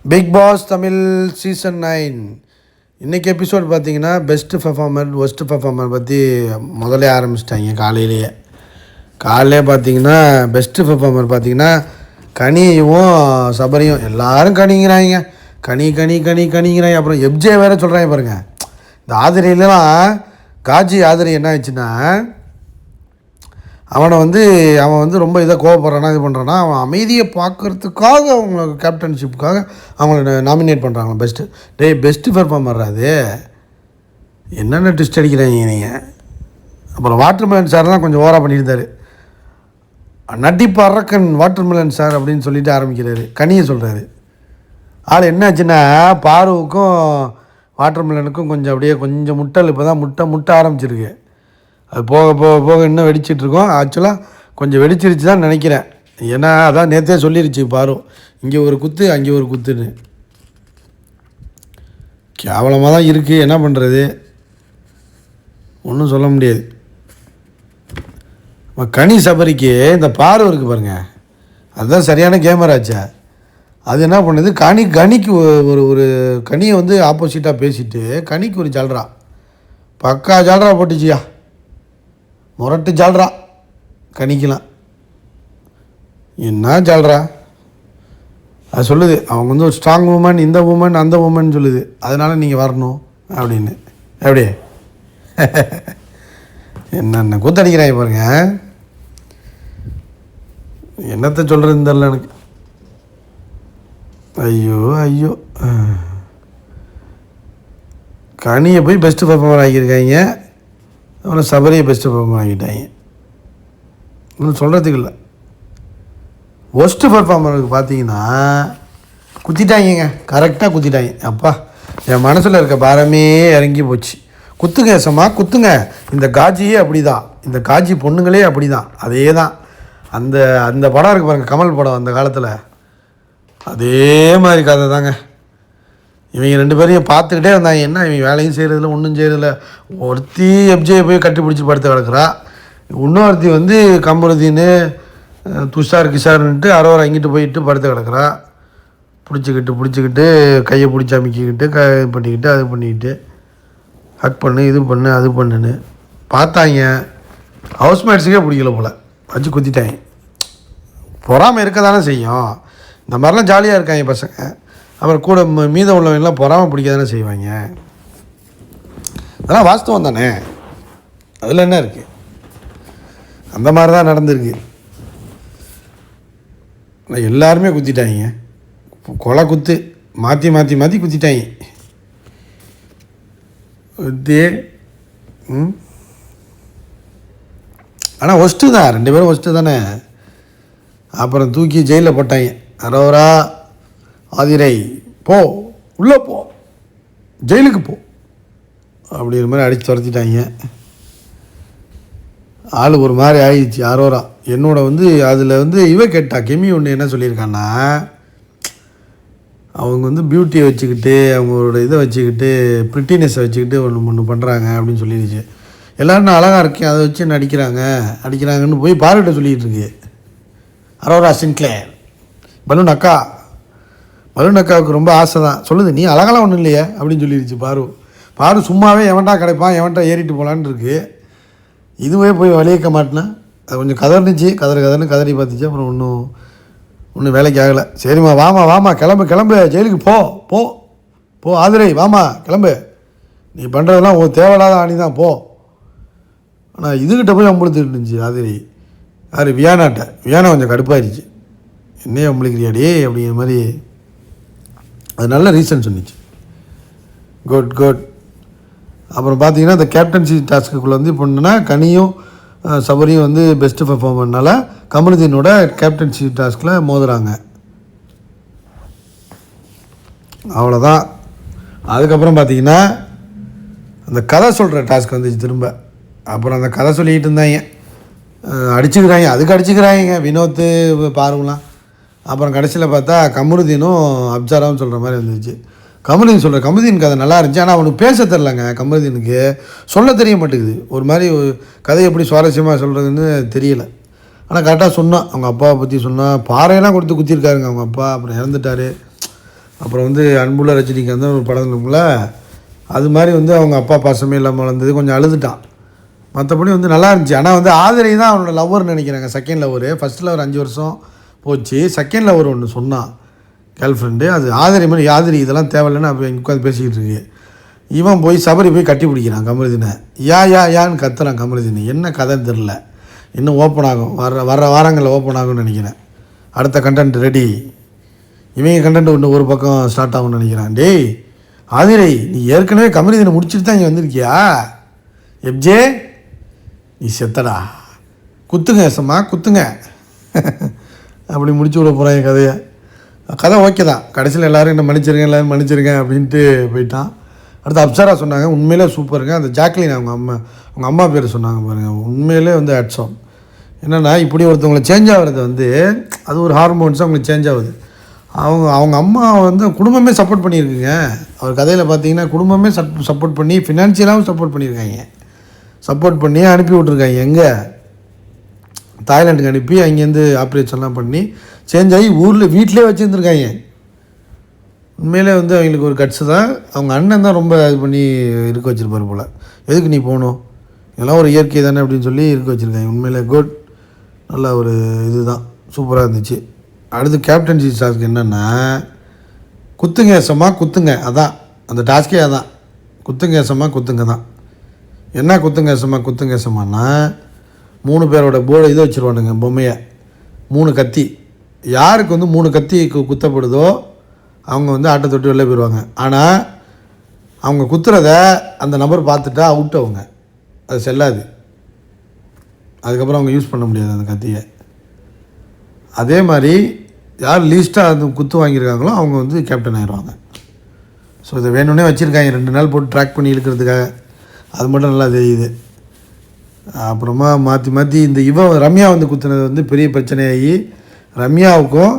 Big pass Tamil season 9 இன்றைக்கி episode பார்த்தீங்கன்னா best performer worst performer பற்றி முதலே ஆரம்பிச்சிட்டாங்க. காலையிலே பார்த்தீங்கன்னா பெஸ்ட்டு பெர்ஃபார்மர் பார்த்தீங்கன்னா கனியும் சபரியும் எல்லோரும் கனிங்கிறாங்க. கனிங்கிறாங்க. அப்புறம் எப்ஜே வேறு சொல்கிறாங்க பாருங்கள். இந்த ஆதிரையிலாம் காஜி ஆதிரை என்ன ஆச்சுன்னா அவன் வந்து ரொம்ப இதாக கோவப்படுறானா இது பண்ணுறான்னா அவன் அமைதியை பார்க்குறதுக்காக அவங்கள கேப்டன்ஷிப்புக்காக அவங்கள நாமினேட் பண்ணுறாங்க. பெஸ்ட்டு பெர்ஃபார்மர் அது என்னென்ன ட்விஸ்ட் அடிக்கிறாங்க நீங்கள். அப்புறம் வாட்டர்மெலன் சார் தான் கொஞ்சம் ஓவராக பண்ணியிருந்தார். நடிப்பு அரக்கன் வாட்டர்மெலன் சார் அப்படின்னு சொல்லிட்டு ஆரம்பிக்கிறாரு. கனியை சொல்கிறாரு. ஆள் என்னாச்சுன்னா பாருவுக்கும் வாட்டர்மெலனுக்கும் கொஞ்சம் முட்டல் இப்போ தான் முட்டை ஆரம்பிச்சிருக்கு. அது போக இன்னும் வெடிச்சிட்ருக்கோம். ஆக்சுவலாக கொஞ்சம் வெடிச்சிருச்சு தான் நினைக்கிறேன். ஏன்னா அதான் நேற்றே சொல்லிருச்சு பாரு, இங்கே ஒரு குத்து அங்கே ஒரு குத்துன்னு. கேவலமாக தான் இருக்குது. என்ன பண்ணுறது, ஒன்றும் சொல்ல முடியாது. கனி சபரிக்கு இந்த பாரு இருக்குது பாருங்கள், அதுதான் சரியான கேமராச்சா. அது என்ன பண்ணுது, கனிக்கு ஒரு கனியை வந்து ஆப்போசிட்டாக பேசிட்டு கனிக்கு ஒரு ஜால்ரா, பக்கா ஜால்ரா போட்டுச்சியா, முரட்டு ஜால்ரா கனிக்கலாம். என்ன ஜால்ரா அது சொல்லுது. அவங்க வந்து ஒரு ஸ்ட்ராங் உமன், இந்த உமன் அந்த உமன் சொல்லுது, அதனால் நீங்கள் வரணும் அப்படின்னு. எப்படி என்னென்ன கூத்தடிக்கிறாங்க பாருங்க. என்னத்தை சொல்கிறதுன்னு தெரில எனக்கு. ஐயோ கனியை போய் பெஸ்ட்டு பெர்ஃபார்மர் ஆகியிருக்காங்க. அப்புறம் சபரியை பெஸ்ட்டு பெர்ஃபார்மர் ஆகிட்டாங்க. ஒன்றும் சொல்கிறதுக்கு இல்லை. ஒஸ்ட்டு பெர்ஃபார்மருக்கு பார்த்தீங்கன்னா குத்திட்டாங்க, கரெக்டாக குத்திட்டாங்க. அப்பா, என் மனசில் இருக்க பாரமே இறங்கி போச்சு. குத்துங்க ஏசம்மா குத்துங்க. இந்த காஜியே அப்படி தான், இந்த காஜி பொண்ணுங்களே அப்படி தான், அதே தான். அந்த படம் இருக்குது பாருங்கள், கமல் படம் அந்த காலத்தில், அதே மாதிரி கதை தாங்க. இவங்க 2 பேரையும் பார்த்துக்கிட்டே இருந்தாங்க. என்ன இவங்க வேலையும் செய்கிறதில்ல, ஒன்றும் செய்கிறதில்ல. ஒருத்தி எப்ஜியை போய் கட்டி பிடிச்சி படுத்து கிடக்குறா. இன்னொருத்தி வந்து கமருதீன்னு கிஷார்ன்ட்டு அரோரா இங்கிட்டு போயிட்டு படுத்து கிடக்குறா. பிடிச்சிக்கிட்டு கையை பிடிச்சி அமைக்கிக்கிட்டு பண்ணிக்கிட்டு அது பண்ணிக்கிட்டு ஹக் பண்ணு இது பண்ணு அது பண்ணுன்னு பார்த்தாங்க. ஹவுஸ்மேட்ஸுக்கே பிடிக்கல போல், வச்சு குத்திட்டாங்க. பொறாமல் இருக்க தானே செய்யும். இந்த மாதிரிலாம் ஜாலியாக இருக்காங்க பசங்க. அப்புறம் கூட மீதம் உள்ளவங்கெல்லாம் பொறாமல் பிடிக்க தானே செய்வாங்க. அதெல்லாம் வாஸ்தவம் தானே, அதில் என்ன இருக்குது. அந்த மாதிரி தான் நடந்திருக்கு. எல்லாருமே குத்திட்டாங்க. கொலை குத்து மாற்றி குத்திட்டாங்க. ஆனால் ஒஸ்ட்டு தான், 2 பேரும் ஒஸ்ட்டு தானே. அப்புறம் தூக்கி ஜெயிலில் போட்டாங்க. அரோரா ஆதிரை போ, உள்ளே போ, ஜெயிலுக்கு போ அப்படிங்கிற மாதிரி அடித்து துரத்திட்டாங்க. ஆள் ஒரு மாதிரி ஆயிடுச்சு அரோரா. அதில் இவ கேட்டா கெமி ஒன்று என்ன சொல்லியிருக்கான்னா, அவங்க வந்து பியூட்டியை வச்சுக்கிட்டு அவங்களோட இதை வச்சுக்கிட்டு ப்ரிட்டினஸை வச்சுக்கிட்டு ஒன்று பண்ணுறாங்க அப்படின்னு சொல்லிடுச்சு. எல்லோரும் நான் அழகாக இருக்கேன் அதை வச்சு என்ன அடிக்கிறாங்கன்னு போய் பாருகிட்ட சொல்லிகிட்டு இருக்கு அரோரா சின்க்ளேர். பலூன் அக்காவுக்கு ரொம்ப ஆசை தான். சொல்லுது, நீ அழகெல்லாம் ஒன்றும் இல்லையே அப்படின்னு சொல்லிடுச்சு பாரு சும்மாவே எவன்டா கிடைப்பான், எவன்டா ஏறிட்டு போகலான்னு இருக்குது. இதுவே போய் வலியக்க மாட்டேன்னா அது கொஞ்சம் கதறிச்சு, கதறி பார்த்துச்சு. அப்புறம் ஒன்றும் வேலைக்கு ஆகலை. சரிம்மா வாமா கிளம்பு ஜெயிலுக்கு போ ஆதிரை வாமா கிளம்பு, நீ பண்ணுறதெல்லாம் ஒரு தேவையில்லாத ஆணி தான் போ. ஆனால் இதுகிட்ட போய் அம்பளுத்துக்கிட்டு இருந்துச்சு ஆதிரை. யார் வியானா கொஞ்சம் கடுப்பாயிருச்சு. என்னையே அம்பளிக்கிறியாடி அப்படிங்கிற மாதிரி. அது நல்ல ரீசன் சொன்னிச்சு. குட். அப்புறம் பார்த்தீங்கன்னா இந்த கேப்டன்சி டாஸ்க்குள்ளே வந்து இப்போ என்னன்னா கனியும் சபரியும் வந்து பெஸ்ட்டு பெர்ஃபார்மர்னால கமருதீனோட கேப்டன்சி டாஸ்கில் மோதுறாங்க. அவ்வளோதான். அதுக்கப்புறம் பார்த்தீங்கன்னா அந்த கதை சொல்கிற டாஸ்க் வந்துச்சு திரும்ப. அப்புறம் அந்த கதை சொல்லிக்கிட்டு இருந்தாங்க, அடிச்சுக்கிறாங்க, அதுக்கு அடிச்சுக்கிறாங்க வினோத்து பாருங்களாம். அப்புறம் கடைசியில் பார்த்தா கமருதீனும் அப்சாராவும் சொல்கிற மாதிரி வந்துச்சு. கமருதீன் கதை நல்லா இருந்துச்சு. ஆனால் அவனுக்கு பேச தெரிலங்க. கமருதீனுக்கு சொல்ல தெரிய மாட்டேங்குது. ஒரு மாதிரி கதை எப்படி சுவாரஸ்யமாக சொல்கிறதுன்னு தெரியல. ஆனால் கரெக்டாக சொன்னான். அவங்க அப்பாவை பற்றி சொன்னால் பாறையெல்லாம் கொடுத்து குத்திருக்காருங்க அவங்க அப்பா. அப்புறம் இறந்துட்டார். அப்புறம் வந்து அன்புள்ள ரஜினிகாந்த் ஒரு படம்ல அது மாதிரி வந்து அவங்க அப்பா பாசமே இல்லாமல் வளர்ந்தது, கொஞ்சம் அழுதுட்டான். மற்றபடி வந்து நல்லா இருந்துச்சு. ஆனால் வந்து ஆதிரை தான் அவனோட லவ்வர்னு நினைக்கிறாங்க. செகண்ட் லவர், ஃபஸ்ட் லவர் 5 வருஷம் போச்சு. செகண்ட் லவர் ஒன்று சொன்னான் கேர்ள் ஃப்ரெண்டு, அது ஆதிரை மாதிரி. ஆதிரி இதெல்லாம் தேவையில்லைன்னு அப்போ எங்கே உட்காந்து பேசிக்கிட்டு இருக்கு. இவன் போய் சபரி போய் கட்டி பிடிக்கிறான் கமருதீனை. யான்னு கத்துறான் கமருதீனை. என்ன கதைன்னு தெரில. இன்னும் ஓப்பன் ஆகும், வர வாரங்களில் ஓப்பன் ஆகும்னு நினைக்கிறேன். அடுத்த கண்டென்ட் ரெடி. இவங்க கண்டென்ட் ஒன்று ஒரு பக்கம் ஸ்டார்ட் ஆகும்னு நினைக்கிறான். டேய் ஆதிரை, நீ ஏற்கனவே கமருதீனை முடிச்சுட்டு தான் இங்கே வந்திருக்கியா? எப்ஜே நீ செத்தடா, குத்துங்க எசம்மா குத்துங்க அப்படி முடிச்சு விட போகிறேன் என் கதையை. கதை ஓகே தான். கடைசியில் எல்லோரும் என்ன மன்னிச்சிருங்க மன்னிச்சிருங்க அப்படின்ட்டு போயிட்டான். அடுத்து அப்சரா சொன்னாங்க, உண்மையிலே சூப்பருங்க. அந்த ஜாக்லின் அவங்க அம்மா பேர் சொன்னாங்க பாருங்கள், உண்மையிலே வந்து ஹேட்ஸ். என்னென்னா இப்படி ஒருத்தவங்களை சேஞ்ச் ஆகிறது வந்து அது ஒரு ஹார்மோன்ஸ் அவங்களுக்கு சேஞ்ச் ஆகுது. அவங்க அம்மா வந்து குடும்பமே சப்போர்ட் பண்ணியிருக்குங்க. அவர் கதையில் பார்த்தீங்கன்னா குடும்பமே சப்போர்ட் பண்ணி ஃபினான்ஷியலாகவும் சப்போர்ட் பண்ணியிருக்காங்க. சப்போர்ட் பண்ணி அனுப்பி விட்ருக்காங்க. எங்கே தாய்லாண்டுக்கு அனுப்பி அங்கேருந்து ஆப்ரேஷன்லாம் பண்ணி சேஞ்ச் ஆகி வீட்டிலே வச்சுருந்துருக்காங்க. உண்மையிலே வந்து அவங்களுக்கு ஒரு கட்ஸு தான். அவங்க அண்ணன் தான் ரொம்ப இது பண்ணி இருக்க வச்சுருப்பார் போல். எதுக்கு நீ போகணும், இதெல்லாம் ஒரு இயற்கை தானே அப்படின்னு சொல்லி இருக்க வச்சுருக்காங்க. உண்மையிலே குட், நல்ல ஒரு இது தான், சூப்பராக இருந்துச்சு. அடுத்து கேப்டன்சி டாஸ்க் என்னென்னா குத்துங்க ஏசமா குத்துங்க. அதான் அந்த டாஸ்கே, அதான் குத்துங்க ஏசமா குத்துங்க தான். என்ன குத்துங்க ஏசமா குத்துங்க ஏசமானா 3 பேரோட போர்டு இதை வச்சுருவானுங்க, பொம்மையை. 3 கத்தி. யாருக்கு வந்து 3 கத்தி குத்தப்படுதோ அவங்க வந்து ஆட்டை தொட்டு வெளில போயிடுவாங்க. ஆனால் அவங்க குத்துறத அந்த நபர் பார்த்துட்டா அவுட். அவங்க அது செல்லாது, அதுக்கப்புறம் அவங்க யூஸ் பண்ண முடியாது அந்த கத்தியை. அதே மாதிரி யார் லீஸ்ட்டாக அது குத்து வாங்கியிருக்காங்களோ அவங்க வந்து கேப்டன் ஆகிடுவாங்க. ஸோ இதை வேணும்னே வச்சுருக்காங்க, 2 நாள் போட்டு ட்ராக் பண்ணி இழுக்கிறதுக்காக. அது மட்டும் நல்லா தெரியுது. அப்புறமா மாற்றி இந்த ரம்யா வந்து குத்துனது வந்து பெரிய பிரச்சனையாகி ரம்யாவுக்கும்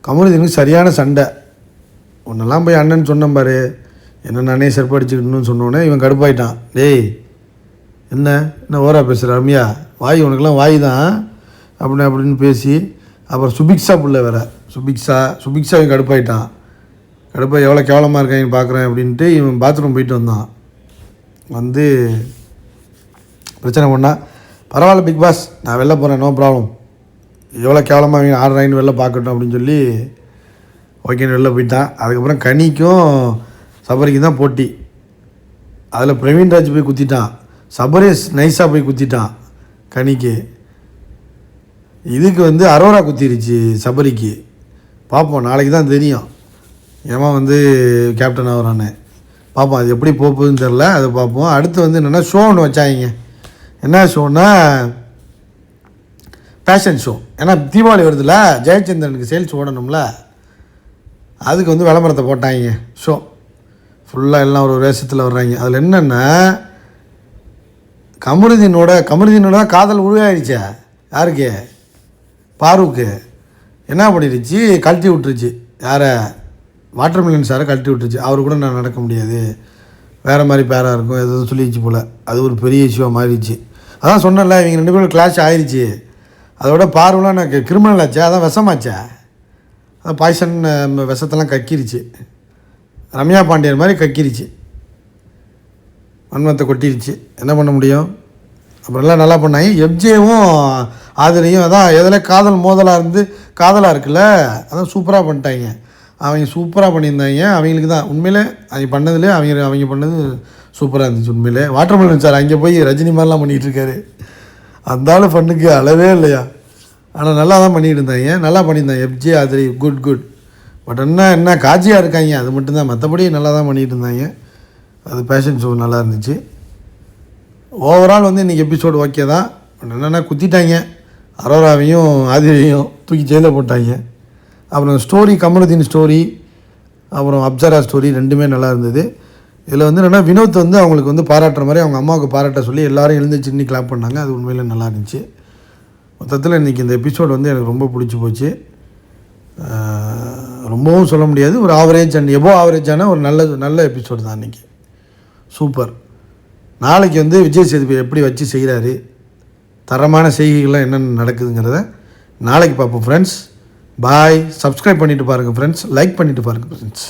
கமருதீனுக்கும் சரியான சண்டை. ஒன்றெல்லாம் போய் அண்ணன் சொன்னேன் பாரு, என்ன நானே செருப்படிச்சுக்கணும்னு சொன்னோன்னே இவன் கடுப்பாயிட்டான். டேய் என்ன ஓரா பேசுகிற ரம்யா, வாய் உனக்கெல்லாம் வாய் தான் அப்படின்னு பேசி, அப்புறம் சுபிக்ஷா பிள்ளை வேறு, சுபிக்ஷா இவன் கடுப்பாயிட்டான். கடுப்பாக எவ்வளோ கேவலமாக இருக்காங்க பார்க்குறேன் அப்படின்ட்டு இவன் பாத்ரூம் போயிட்டு வந்தான். வந்து பிரச்சனை பண்ணால் பரவாயில்ல பிக் பாஸ், நான் வெளில போகிறேன், நோ ப்ராப்ளம், எவ்வளோ கேவலமாக அவங்க ஆடுறாங்கன்னு வெளில பார்க்கட்டும் அப்படின்னு சொல்லி ஓகேன்னு வெளில போயிட்டான். அதுக்கப்புறம் கனிக்கும் சபரிக்கும் தான் போட்டி. அதில் பிரவீன் ராஜ் போய் குத்திட்டான், சபரி நைஸாக போய் குத்திட்டான் கனிக்கு. இதுக்கு வந்து அரோரா குத்திருச்சு சபரிக்கு. பார்ப்போம், நாளைக்கு தான் தெரியும் ஏமா வந்து கேப்டன் ஆகிறான்னு. பார்ப்போம், அது எப்படி போகுதுன்னு தெரில, அதை பார்ப்போம். அடுத்து வந்து என்னென்னா ஷோ ஒன்று வச்சாங்க. என்ன ஷோன்னா ஃபேஷன் ஷோ. ஏன்னா தீபாவளி வருதுல்ல, ஜெயச்சந்திரனுக்கு சேல்ஸ் ஓடணும்ல, அதுக்கு வந்து விளம்பரத்தை போட்டாங்க. ஷோ ஃபுல்லாக எல்லாம் ஒரு வேஷத்தில் வர்றாங்க. அதில் என்னென்னா கமருதீனோட காதல் உருவாயிடுச்சா யாருக்கு, பாருக்கு. என்ன பண்ணிடுச்சு, கழட்டி விட்டுருச்சு. யாரை, வாட்டர்மெலன் சாரை கழட்டி விட்டுருச்சு. அவர் கூட நான் நடக்க முடியாது, வேறு மாதிரி பேராக இருக்கும் எதாவது சொல்லிடுச்சு போல். அது ஒரு பெரிய இஷ்யூவாக மாறிடுச்சு. அதான் சொன்னல, இவங்க 2 பேரும் கிளாஷ் ஆயிடுச்சு. அதோட பார்வெலாம் எனக்கு கிரிமினல் ஆச்சா, அதான் விஷமாச்சா, அதான் பாய்சன் விஷத்தெல்லாம் கக்கிருச்சு. ரம்யா பாண்டியன் மாதிரி கக்கிருச்சு, வன்மத்தை கொட்டிருச்சு. என்ன பண்ண முடியும். அப்புறம் எல்லாம் நல்லா பண்ணாங்க. எப்ஜேவும் ஆதிரையும் அதான் எதில் காதல் மோதலாக இருந்து காதலாக இருக்குல்ல, அதான் சூப்பராக பண்ணிட்டாங்க. அவங்க சூப்பராக பண்ணியிருந்தாங்க. அவங்களுக்கு தான் உண்மையிலே அவங்க பண்ணதுலேயே அவங்க பண்ணது சூப்பராக இருந்துச்சு. உண்மையிலே வாட்டர்மெலன் சார் அங்கே போய் ரஜினி மாதிரிலாம் பண்ணிகிட்டு இருக்காரு. அந்த ஆள் பண்ணுக்கு அளவே இல்லையா. ஆனால் நல்லா தான் பண்ணிகிட்டு இருந்தாங்க, நல்லா பண்ணியிருந்தாங்க எப்ஜே ஆதிரை. குட். பட் என்ன காட்சியாக இருக்காங்க, அது மட்டும்தான். மற்றபடி நல்லா தான் பண்ணிகிட்டு இருந்தாங்க. அது பேஷன் ஷோ நல்லா இருந்துச்சு. ஓவரால் வந்து இன்றைக்கி எபிசோடு ஓகே தான். பட் என்னென்னா குத்திட்டாங்க, அரோராவையும் ஆதிரையும் தூக்கி ஜெயிலில் போட்டாங்க. அப்புறம் ஸ்டோரி, கமருதீன் ஸ்டோரி, அப்புறம் அப்சரா ஸ்டோரி 2மே நல்லா இருந்தது. இதில் வந்து என்னென்னா வினோத் வந்து அவங்களுக்கு வந்து பாராட்டுற மாதிரி அவங்க அம்மாவுக்கு பாராட்ட சொல்லி எல்லோரும் எழுந்து சின்னி கிளாப் பண்ணாங்க. அது உண்மையில் நல்லா இருந்துச்சு. மொத்தத்தில் இன்றைக்கி இந்த எபிசோடு வந்து எனக்கு ரொம்ப பிடிச்சி போச்சு. ரொம்பவும் சொல்ல முடியாது, ஒரு ஆவரேஜ் அண்ட் எபோ ஆவரேஜான ஒரு நல்ல எபிசோடு தான் இன்றைக்கி. சூப்பர். நாளைக்கு வந்து விஜய் சேதுபதி எப்படி வச்சு செய்கிறாரு, தரமான செய்கைகள்லாம் என்னென்ன நடக்குதுங்கிறத நாளைக்கு பார்ப்போம் ஃப்ரெண்ட்ஸ். பாய். சப்ஸ்கிரைப் பண்ணிவிட்டு பாருங்கள் ஃப்ரெண்ட்ஸ், லைக் பண்ணிவிட்டு பாருங்கள் ஃப்ரெண்ட்ஸ்.